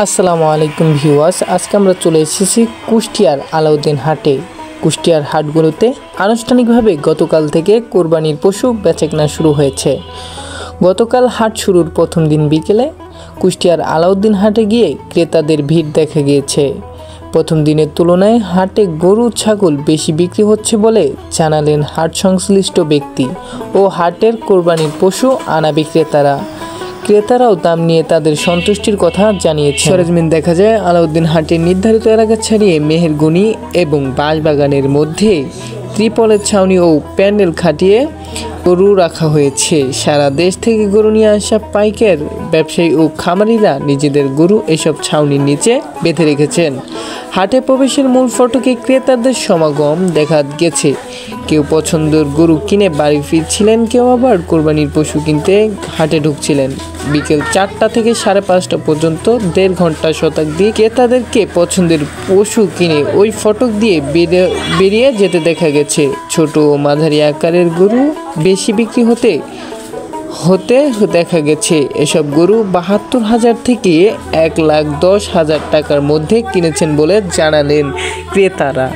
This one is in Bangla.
আসসালামু আলাইকুম ভিউয়ার্স, আজকে আমরা চলে এসেছি কুষ্টিয়ার আলাউদ্দিন হাটে। কুষ্টিয়ার হাটগুলোতে আনুষ্ঠানিকভাবে গতকাল থেকে কোরবানির পশু বেচাকেনা শুরু হয়েছে। গতকাল হাট শুরুর প্রথম দিন বিকেলে কুষ্টিয়ার আলাউদ্দিন হাটে গিয়ে ক্রেতাদের ভিড় দেখা গিয়েছে। প্রথম দিনের তুলনায় হাটে গরু ছাগল বেশি বিক্রি হচ্ছে বলে জানালেন হাট সংশ্লিষ্ট ব্যক্তি ও হাটের কোরবানির পশু আনা বিক্রেতারা। ক্রেতারাও দাম নিয়ে তাদের সন্তুষ্টির কথা জানিয়েছে। সরেজমিন দেখা যায় আলাউদ্দিন হাটের নির্ধারিত এলাকা ছাড়িয়ে মেহেরগনি এবং বাঁশবাগানের মধ্যে ত্রিপলের ছাউনি ও প্যান্ডেল খাটিয়ে গরু রাখা হয়েছে। সারা দেশ থেকে গরু নিয়ে আসা পাইকার ব্যবসায়ী ও খামারিরা নিজেদের গরু এসব ছাউনির নিচে বেঁধে রেখেছেন। হাটে প্রবেশের মূল ফটকে ক্রেতাদের সমাগম দেখা গেছে। কেউ পছন্দের গরু কিনে বাড়ি ফিরছিলেন, কেউ আবার কোরবানির পশু কিনতে হাটে ঢুকছিলেন। বিকেল 4টা থেকে 5:30 পর্যন্ত 1.5 ঘন্টা শতাব্দী ক্রেতাদেরকে পছন্দের পশু কিনে ওই ফটক দিয়ে বেরিয়ে যেতে দেখা গেছে। ছোট ও মাঝারি আকারের গরু বেশি বিক্রি হতে দেখা গেছে। এসব গরু 72,000 থেকে 1,10,000 টাকার মধ্যে কিনেছেন বলে জানালেন ক্রেতারা।